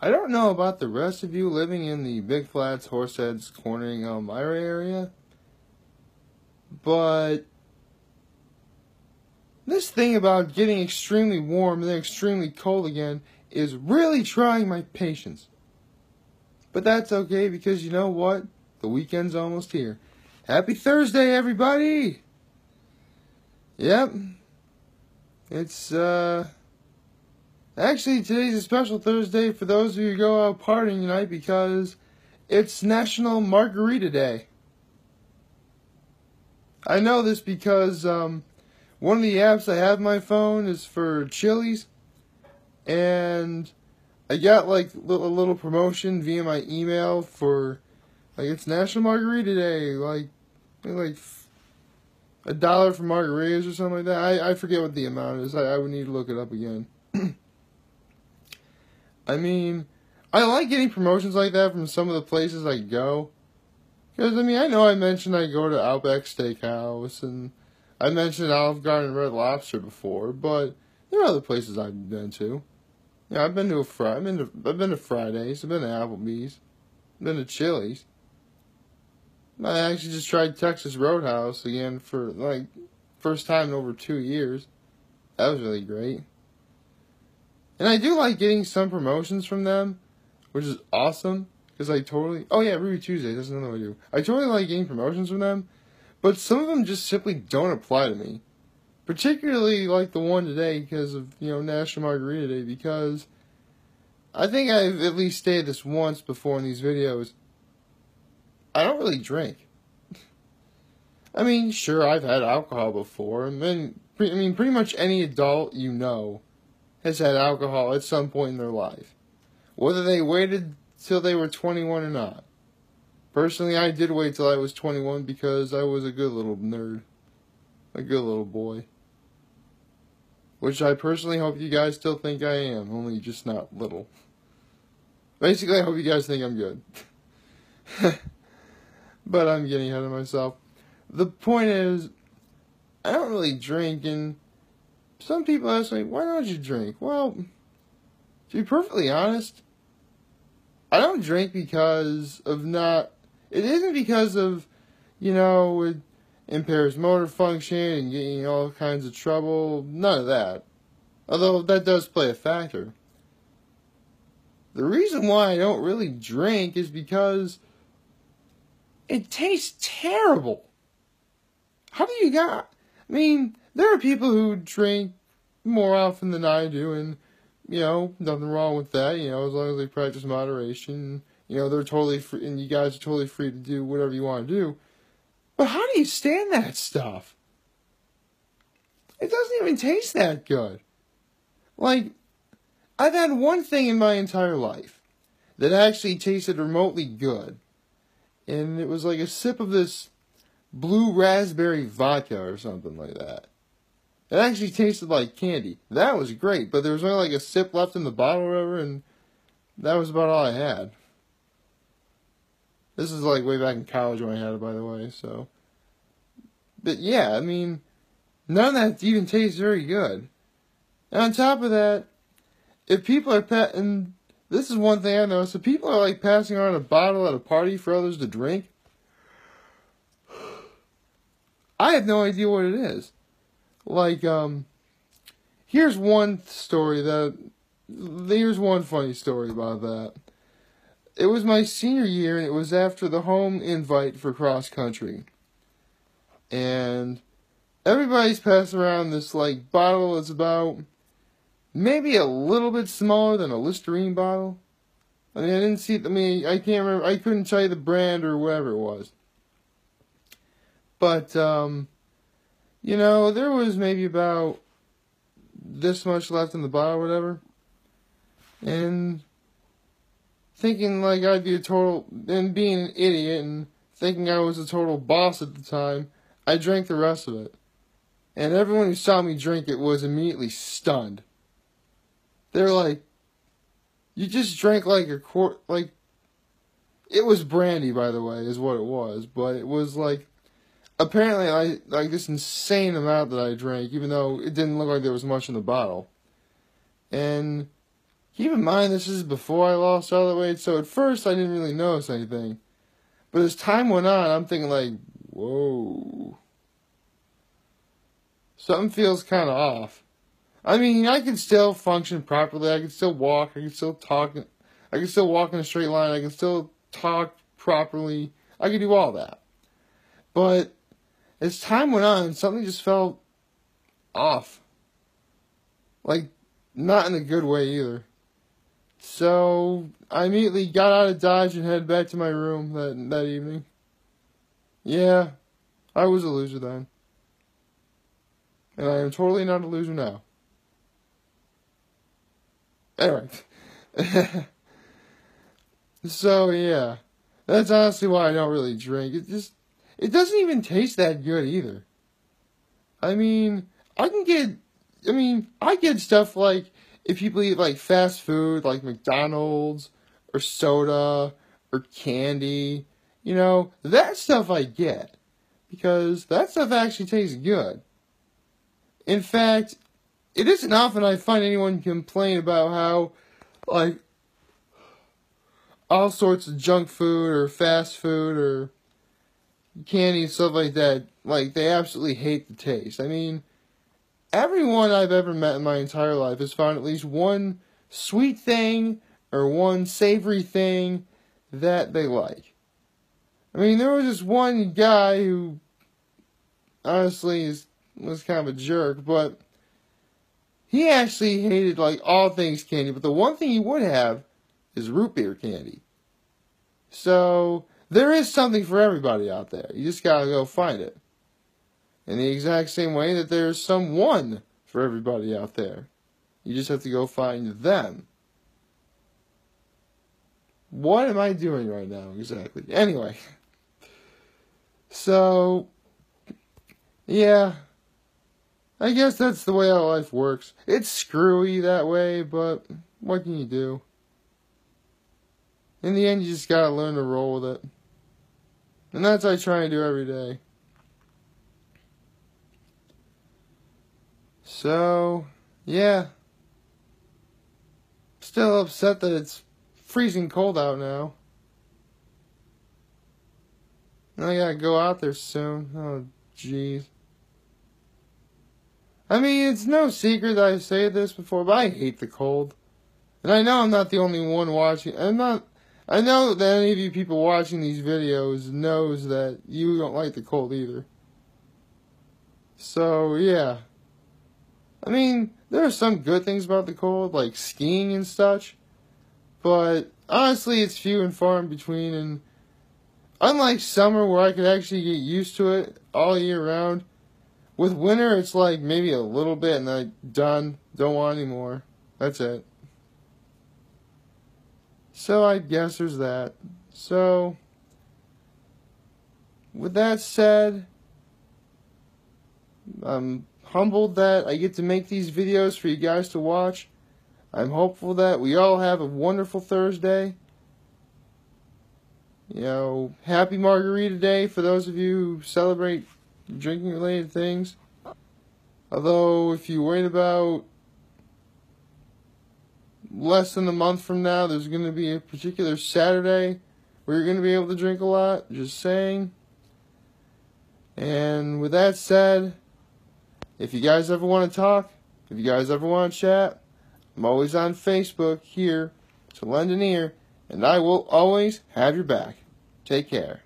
I don't know about the rest of you living in the Big Flats, Horseheads, Corning, Elmira area, but this thing about getting extremely warm and then extremely cold again is really trying my patience. But that's okay because you know what? The weekend's almost here. Happy Thursday, everybody! Yep. It's, actually, today's a special Thursday for those of you who go out partying tonight because it's National Margarita Day. I know this because, one of the apps I have on my phone is for Chili's, and I got, like, a little promotion via my email for, like, it's National Margarita Day, like $1 for margaritas or something like that. I forget what the amount is. I would need to look it up again. I mean, I like getting promotions like that from some of the places I go. Because, I mean, I know I mentioned I go to Outback Steakhouse, and I mentioned Olive Garden and Red Lobster before, but there are other places I've been to. Yeah, I've been to I've been to Fridays, I've been to Applebee's, I've been to Chili's. I actually just tried Texas Roadhouse again for, like, first time in over 2 years. That was really great. And I do like getting some promotions from them, which is awesome, because I totally... Oh yeah, Ruby Tuesdays, that's another one I do. I totally like getting promotions from them, but some of them just simply don't apply to me. Particularly like the one today, because of, National Margarita Day, because I think I've at least stated this once before in these videos. I don't really drink. I mean, sure, I've had alcohol before, and then, pretty much any adult you know has had alcohol at some point in their life. Whether they waited till they were 21 or not. Personally, I did wait till I was 21 because I was a good little nerd. A good little boy. Which I personally hope you guys still think I am, only just not little. Basically, I hope you guys think I'm good. But I'm getting ahead of myself. The point is, I don't really drink, and some people ask me, why don't you drink? Well, to be perfectly honest, I don't drink because of it isn't because of, it impairs motor function and getting all kinds of trouble. None of that. Although that does play a factor. The reason why I don't really drink is because it tastes terrible. How do you there are people who drink more often than I do, and, nothing wrong with that, as long as they practice moderation. They're totally free, and you guys are totally free to do whatever you want to do. But how do you stand that stuff? It doesn't even taste that good. Like, I've had one thing in my entire life that actually tasted remotely good. And it was like a sip of this blue raspberry vodka or something like that. It actually tasted like candy. That was great, but there was only like a sip left in the bottle or whatever, and that was about all I had. This is like way back in college when I had it, by the way, so. But yeah, none of that even tastes very good. And on top of that, if people are and this is one thing I noticed, if people are like passing around a bottle at a party for others to drink, I have no idea what it is. Like, here's one funny story about that. It was my senior year, and it was after the home invite for cross country. And everybody's passing around this, like, bottle that's about maybe a little bit smaller than a Listerine bottle. I can't remember, I couldn't tell you the brand or whatever it was. But, there was maybe about this much left in the bottle or whatever. And thinking like I'd be and being an idiot and thinking I was a total boss at the time, I drank the rest of it. And everyone who saw me drink it was immediately stunned. They're like, you just drank like a quart, like, it was brandy, by the way, is what it was, but it was like, apparently, like this insane amount that I drank, even though it didn't look like there was much in the bottle. And Keep in mind, this is before I lost all the weight, so at first I didn't really notice anything. But as time went on, I'm thinking like, whoa. Something feels kind of off. I mean, I can still function properly. I can still walk. I can still talk. I can still walk in a straight line. I can still talk properly. I can do all that. But as time went on, something just felt off. Like, not in a good way either. So, I immediately got out of Dodge and headed back to my room that evening. Yeah, I was a loser then. And I am totally not a loser now. Anyway. So, yeah. That's honestly why I don't really drink. It doesn't even taste that good either. I mean, I get stuff like, if people eat like fast food, like McDonald's, or soda, or candy, that stuff I get. Because that stuff actually tastes good. In fact, it isn't often I find anyone complain about how, like, all sorts of junk food or fast food or candy and stuff like that, like, they absolutely hate the taste. I mean, everyone I've ever met in my entire life has found at least one sweet thing or one savory thing that they like. I mean, there was this one guy who, honestly, was kind of a jerk, but he actually hated, like, all things candy, but the one thing he would have is root beer candy. So, there is something for everybody out there. You just gotta go find it. In the exact same way that there's someone for everybody out there. You just have to go find them. What am I doing right now, exactly? Anyway. So, yeah. I guess that's the way how life works. It's screwy that way, but what can you do? In the end, you just gotta learn to roll with it. And that's what I try and do every day. So, yeah. Still upset that it's freezing cold out now. And I gotta go out there soon. Oh, jeez. I mean, it's no secret that I've said this before, but I hate the cold. And I know I'm not the only one watching. I know that any of you people watching these videos knows that you don't like the cold either. So, yeah. I mean, there are some good things about the cold, like skiing and such. But, honestly, it's few and far in between. And unlike summer, where I could actually get used to it all year round, with winter, it's like maybe a little bit and then done. Don't want any more. That's it. So I guess there's that. So, with that said, I'm humbled that I get to make these videos for you guys to watch. I'm hopeful that we all have a wonderful Thursday. Happy Margarita Day for those of you who celebrate drinking related things. Although, if you wait about less than a month from now, there's going to be a particular Saturday where you're going to be able to drink a lot. Just saying. And with that said, if you guys ever want to talk, if you guys ever want to chat, I'm always on Facebook here to lend an ear, and I will always have your back. Take care.